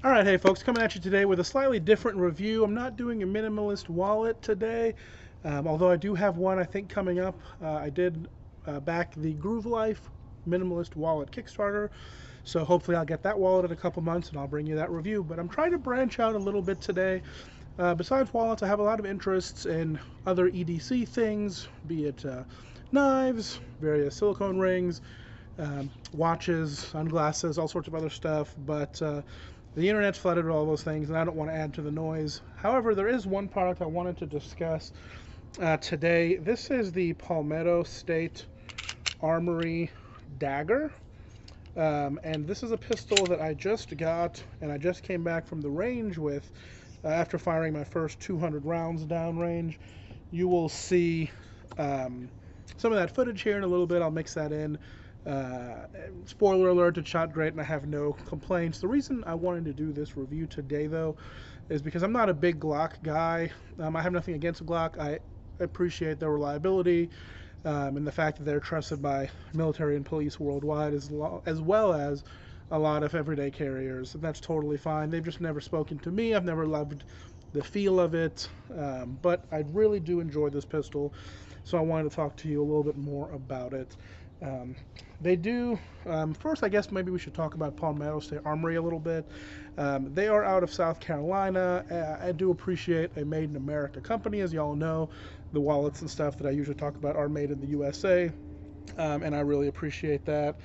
Alright, hey folks, coming at you today with a slightly different review. I'm not doing a minimalist wallet today, although I do have one I think coming up. I did back the Groove Life Minimalist Wallet Kickstarter, so hopefully I'll get that wallet in a couple months and I'll bring you that review. But I'm trying to branch out a little bit today. Besides wallets, I have a lot of interests in other EDC things, be it knives, various silicone rings, watches, sunglasses, all sorts of other stuff, but the internet's flooded with all those things, and I don't want to add to the noise. However, there is one product I wanted to discuss today. This is the Palmetto State Armory Dagger, and this is a pistol that I just got, and I just came back from the range with after firing my first 200 rounds downrange. You will see some of that footage here in a little bit. I'll mix that in. Spoiler alert, it shot great and I have no complaints. The reason I wanted to do this review today though is because I'm not a big Glock guy. I have nothing against Glock. I appreciate their reliability and the fact that they're trusted by military and police worldwide as well as a lot of everyday carriers, and that's totally fine. They've just never spoken to me. I've never loved the feel of it, but I really do enjoy this pistol, so I wanted to talk to you a little bit more about it. They do, first I guess maybe we should talk about Palmetto State Armory a little bit. They are out of South Carolina. I do appreciate a made in America company. As y'all know, the wallets and stuff that I usually talk about are made in the USA, and I really appreciate that.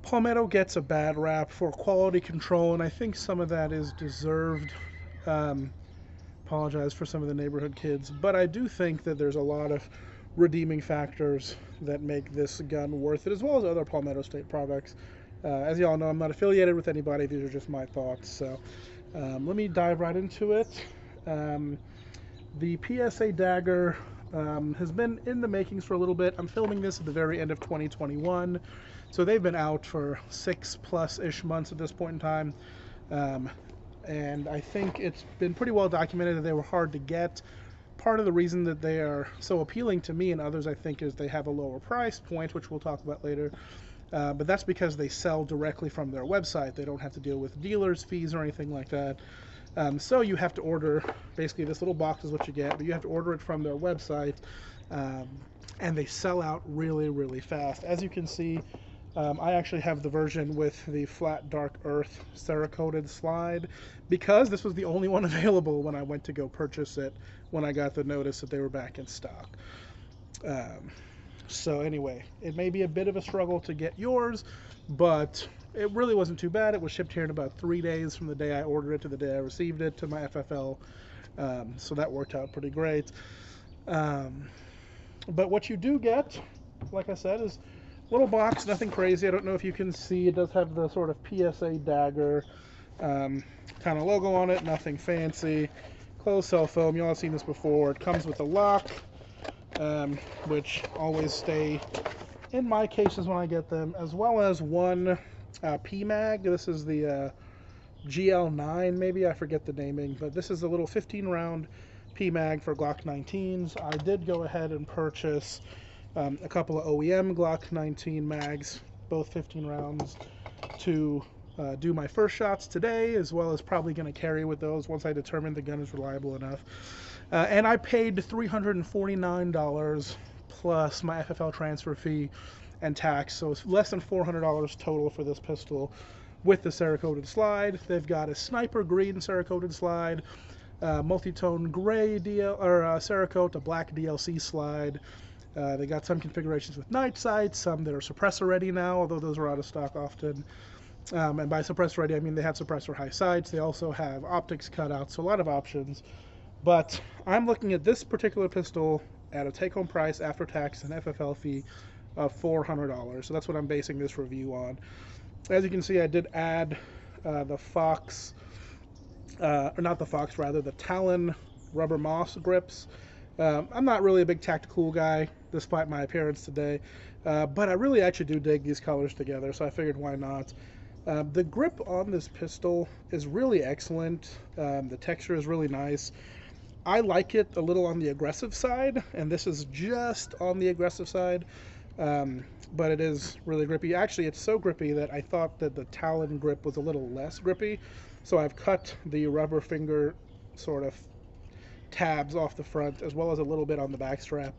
Palmetto gets a bad rap for quality control, and I think some of that is deserved. Apologize for some of the neighborhood kids, but I do think that there's a lot of redeeming factors that make this gun worth it, as well as other Palmetto State products. As you all know, I'm not affiliated with anybody. These are just my thoughts. So let me dive right into it. The PSA Dagger has been in the makings for a little bit. I'm filming this at the very end of 2021, so they've been out for 6+ months at this point in time. And I think it's been pretty well documented that they were hard to get. Part of the reason that they are so appealing to me and others, I think, is they have a lower price point, which we'll talk about later. But that's because they sell directly from their website. They don't have to deal with dealers' fees or anything like that. So you have to order, basically this little box is what you get, but you have to order it from their website. And they sell out really, really fast. As you can see, I actually have the version with the flat dark earth Cerakoted slide because this was the only one available when I went to go purchase it when I got the notice that they were back in stock. So anyway, it may be a bit of a struggle to get yours, but it really wasn't too bad. It was shipped here in about 3 days from the day I ordered it to the day I received it to my FFL, so that worked out pretty great. But what you do get, like I said, is little box, nothing crazy. I don't know if you can see, it does have the sort of PSA Dagger kind of logo on it, nothing fancy. Closed cell foam, you all have seen this before. It comes with a lock, which always stay in my cases when I get them, as well as one PMag. This is the GL9 maybe, I forget the naming, but this is a little 15-round PMag for Glock 19s. I did go ahead and purchase a couple of OEM Glock 19 mags, both 15 rounds, to do my first shots today, as well as probably going to carry with those once I determine the gun is reliable enough. And I paid $349 plus my FFL transfer fee and tax, so it's less than $400 total for this pistol with the Cerakoted slide. They've got a sniper green Cerakoted slide, multi-tone gray Cerakote, a black DLC slide. They got some configurations with night sights, some that are suppressor ready now, although those are out of stock often. And by suppressor ready, I mean they have suppressor high sights. They also have optics cut out, so a lot of options. But I'm looking at this particular pistol at a take-home price after tax and FFL fee of $400. So that's what I'm basing this review on. As you can see, I did add the Fox, or not the Fox, rather, the Talon rubber moss grips. I'm not really a big tactical guy, despite my appearance today, but I really actually do dig these colors together, so I figured why not. The grip on this pistol is really excellent. The texture is really nice. I like it a little on the aggressive side, and this is just on the aggressive side. but it is really grippy. Actually, it's so grippy that I thought that the Talon grip was a little less grippy, so I've cut the rubber finger sort of tabs off the front as well as a little bit on the back strap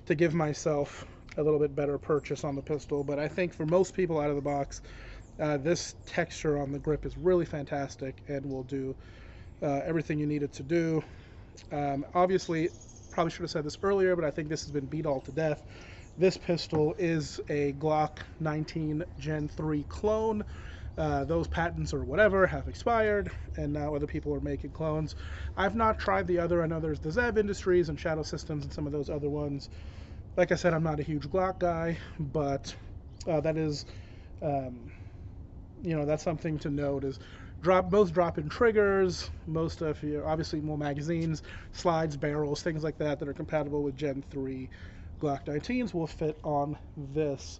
to give myself a little bit better purchase on the pistol. But I think for most people out of the box, this texture on the grip is really fantastic and will do everything you need it to do. Obviously, probably should have said this earlier, but I think this has been beat all to death. This pistol is a Glock 19 Gen 3 clone. Those patents or whatever have expired, and now other people are making clones. I've not tried the other. I know there's the Zev Industries and Shadow Systems and some of those other ones. Like I said, I'm not a huge Glock guy, but that is, that's something to note. Is most drop-in triggers, most of your obviously more magazines, slides, barrels, things like that that are compatible with Gen 3 Glock 19s will fit on this.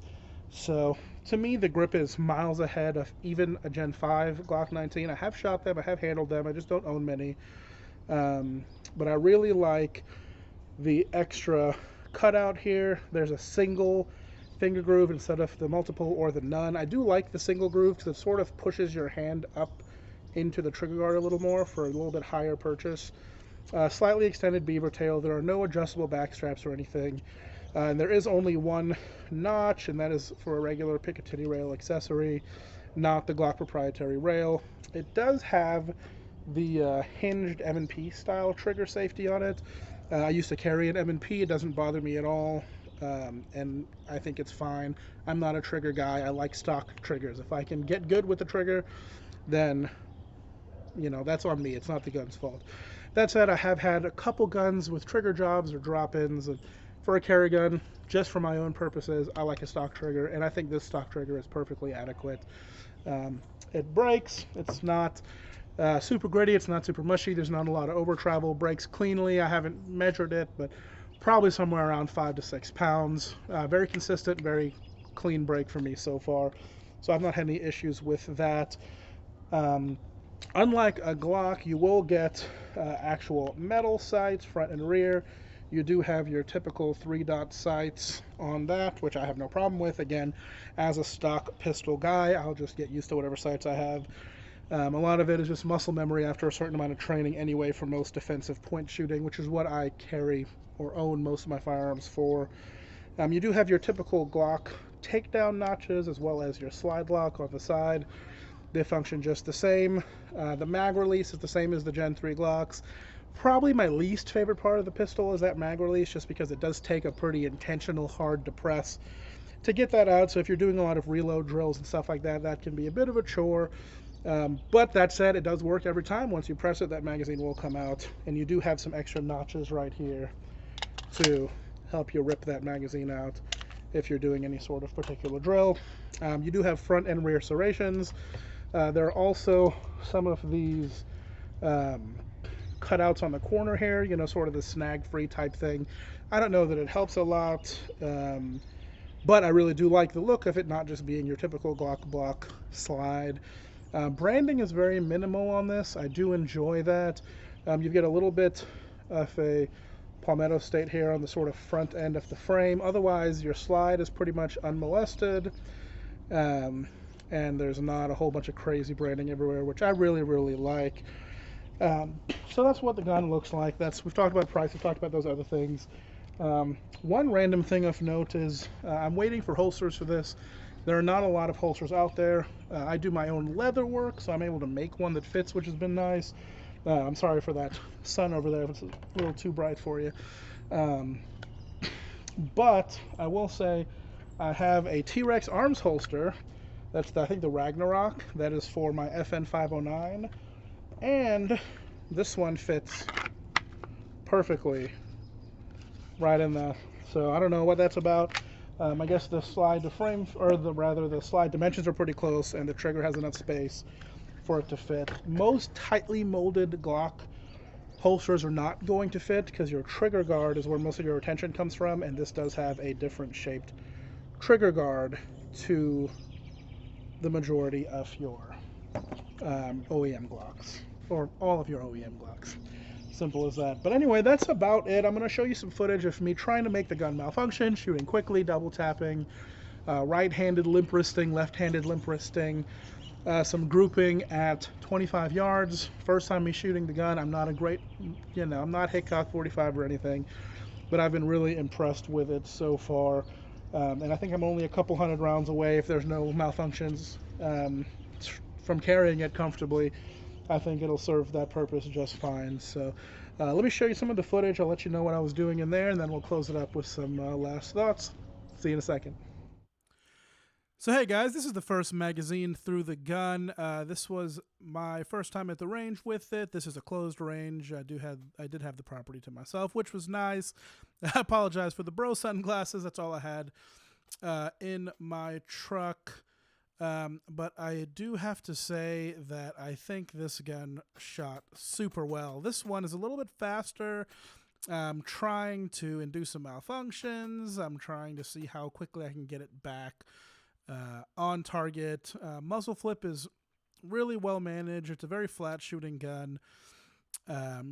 So to me, the grip is miles ahead of even a Gen 5 Glock 19. I have shot them, I have handled them, I just don't own many. But I really like the extra cutout here. There's a single finger groove instead of the multiple or the none. I do like the single groove because it sort of pushes your hand up into the trigger guard a little more for a little bit higher purchase. Slightly extended beaver tail. There are no adjustable back straps or anything. And there is only one notch, and that is for a regular Picatinny rail accessory, not the Glock proprietary rail. It does have the hinged M&P style trigger safety on it. I used to carry an M&P. It doesn't bother me at all, and I think it's fine. I'm not a trigger guy. I like stock triggers. If I can get good with the trigger, then that's on me. It's not the gun's fault. That said, I have had a couple guns with trigger jobs or drop-ins. For a carry gun, just for my own purposes, I like a stock trigger, and I think this stock trigger is perfectly adequate. It breaks. It's not super gritty. It's not super mushy. There's not a lot of over travel. Breaks cleanly. I haven't measured it, but probably somewhere around 5 to 6 pounds. Very consistent, very clean break for me so far. So I've not had any issues with that. Unlike a Glock, you will get actual metal sights, front and rear. You do have your typical 3-dot sights on that, which I have no problem with. Again, as a stock pistol guy, I'll just get used to whatever sights I have. A lot of it is just muscle memory after a certain amount of training anyway for most defensive point shooting, which is what I carry or own most of my firearms for. You do have your typical Glock takedown notches as well as your slide lock on the side. They function just the same. The mag release is the same as the Gen 3 Glocks. Probably my least favorite part of the pistol is that mag release, just because it does take a pretty intentional hard depress to get that out. So if you're doing a lot of reload drills and stuff like that, that can be a bit of a chore. But that said, it does work every time. Once you press it, that magazine will come out, and you do have some extra notches right here to help you rip that magazine out if you're doing any sort of particular drill. You do have front and rear serrations. There are also some of these cutouts on the corner here, sort of the snag-free type thing. I don't know that it helps a lot, but I really do like the look of it not just being your typical Glock block slide. Branding is very minimal on this. I do enjoy that. You get a little bit of a Palmetto State here on the sort of front end of the frame. Otherwise, your slide is pretty much unmolested, and there's not a whole bunch of crazy branding everywhere, which I really, really like. So that's what the gun looks like. We've talked about price, we've talked about those other things. One random thing of note is I'm waiting for holsters for this. There are not a lot of holsters out there. I do my own leather work, so I'm able to make one that fits, which has been nice. I'm sorry for that sun over there if it's a little too bright for you. But I will say I have a T-Rex arms holster. That's, I think, the Ragnarok. That is for my FN 509. And this one fits perfectly right in there. So I don't know what that's about. I guess the slide to frame, or the slide dimensions are pretty close, and the trigger has enough space for it to fit. Most tightly molded Glock holsters are not going to fit because your trigger guard is where most of your retention comes from, and this does have a different shaped trigger guard to the majority of your OEM Glocks, or all of your OEM Glocks. Simple as that. But anyway, that's about it. I'm going to show you some footage of me trying to make the gun malfunction, shooting quickly, double tapping, right-handed limp wristing, left-handed limp wristing, some grouping at 25 yards. First time me shooting the gun. I'm not a great, I'm not Hickok 45 or anything, but I've been really impressed with it so far. And I think I'm only a couple hundred rounds away if there's no malfunctions from carrying it comfortably. I think it'll serve that purpose just fine. So let me show you some of the footage. I'll let you know what I was doing in there, and then we'll close it up with some last thoughts. See you in a second. So hey guys, this is the first magazine through the gun. This was my first time at the range with it. This is a closed range. I did have the property to myself, which was nice. I apologize for the bro sunglasses. That's all I had in my truck. But I do have to say that I think this gun shot super well. This one is a little bit faster. I'm trying to induce some malfunctions. I'm trying to see how quickly I can get it back on target. Muzzle flip is really well managed. It's a very flat shooting gun.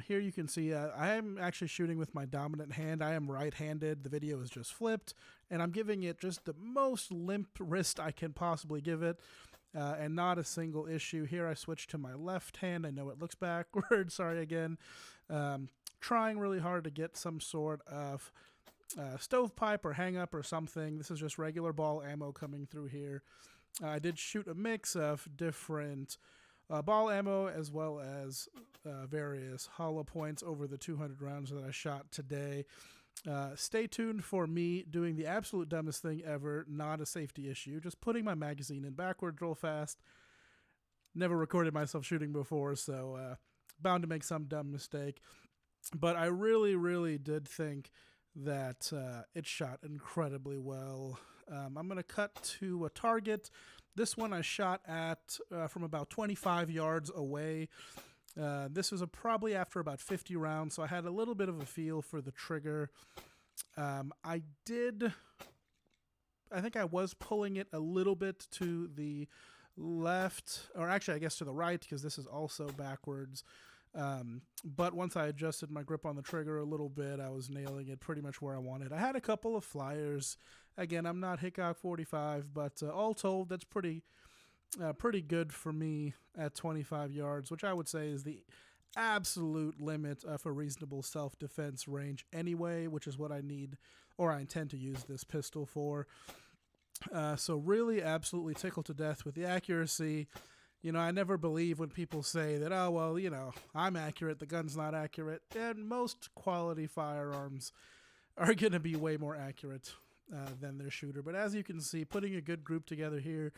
Here you can see I am actually shooting with my dominant hand. I am right-handed. The video is just flipped, and I'm giving it just the most limp wrist I can possibly give it, and not a single issue. Here I switch to my left hand. I know it looks backward. Sorry again. Trying really hard to get some sort of stovepipe or hang up or something. This is just regular ball ammo coming through here. I did shoot a mix of different ball ammo as well as various hollow points over the 200 rounds that I shot today. Stay tuned for me doing the absolute dumbest thing ever, not a safety issue, just putting my magazine in backwards real fast. Never recorded myself shooting before, so bound to make some dumb mistake. But I really, really did think that it shot incredibly well. I'm going to cut to a target. This one I shot at from about 25 yards away. This was probably after about 50 rounds, so I had a little bit of a feel for the trigger. I think I was pulling it a little bit to the left, or actually I guess to the right, because this is also backwards. But once I adjusted my grip on the trigger a little bit, I was nailing it pretty much where I wanted. I had a couple of flyers. Again, I'm not Hickok 45, but all told, that's pretty good for me at 25 yards, which I would say is the absolute limit of a reasonable self-defense range anyway, which is what I need, or I intend to use this pistol for. So really absolutely tickled to death with the accuracy. You know, I never believe when people say that, oh, well, you know, I'm accurate, the gun's not accurate. And most quality firearms are going to be way more accurate than their shooter. But as you can see, putting a good group together here,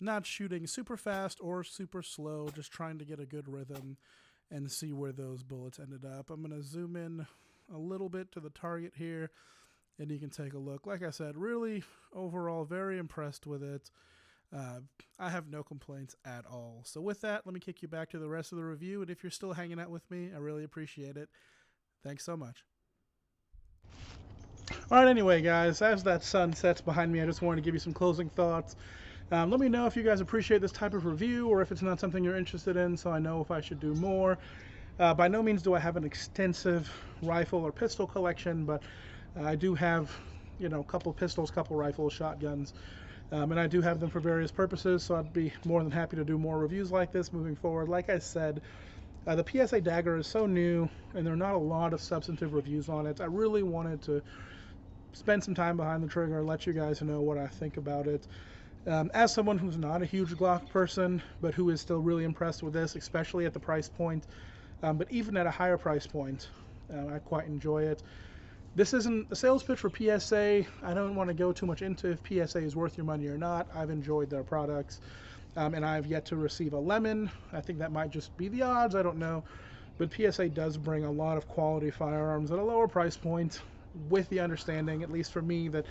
not shooting super fast or super slow, just trying to get a good rhythm and see where those bullets ended up. I'm going to zoom in a little bit to the target here, and you can take a look. Like I said, really, overall, very impressed with it. I have no complaints at all. So with that, let me kick you back to the rest of the review. And if you're still hanging out with me, I really appreciate it. Thanks so much. All right, anyway, guys, as that sun sets behind me, I just wanted to give you some closing thoughts. Let me know if you guys appreciate this type of review or if it's not something you're interested in, so I know if I should do more. By no means do I have an extensive rifle or pistol collection, but I do have, you know, a couple pistols, couple rifles, shotguns. And I do have them for various purposes, so I'd be more than happy to do more reviews like this moving forward. Like I said, the PSA Dagger is so new, and there are not a lot of substantive reviews on it. I really wanted to spend some time behind the trigger and let you guys know what I think about it. As someone who's not a huge Glock person, but who is still really impressed with this, especially at the price point, but even at a higher price point, I quite enjoy it. This isn't a sales pitch for PSA. I don't want to go too much into if PSA is worth your money or not. I've enjoyed their products, and I've yet to receive a lemon. I think that might just be the odds. I don't know. But PSA does bring a lot of quality firearms at a lower price point, with the understanding, at least for me, that,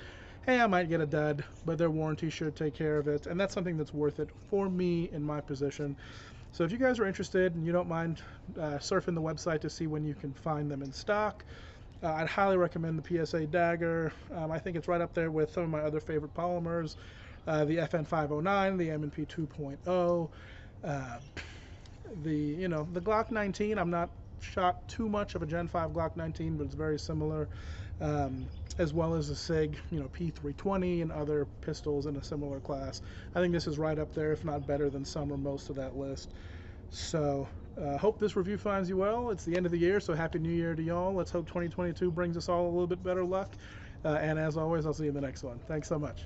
hey, I might get a dud, but their warranty should take care of it. And that's something that's worth it for me in my position. So if you guys are interested and you don't mind surfing the website to see when you can find them in stock, I'd highly recommend the PSA Dagger. I think it's right up there with some of my other favorite polymers, the FN509, the M&P 2.0, the Glock 19. I'm not shot too much of a Gen 5 Glock 19, but it's very similar. And as well as the SIG, P320 and other pistols in a similar class. I think this is right up there, if not better than some or most of that list. So hope this review finds you well. It's the end of the year, so Happy New Year to y'all. Let's hope 2022 brings us all a little bit better luck. And as always, I'll see you in the next one. Thanks so much.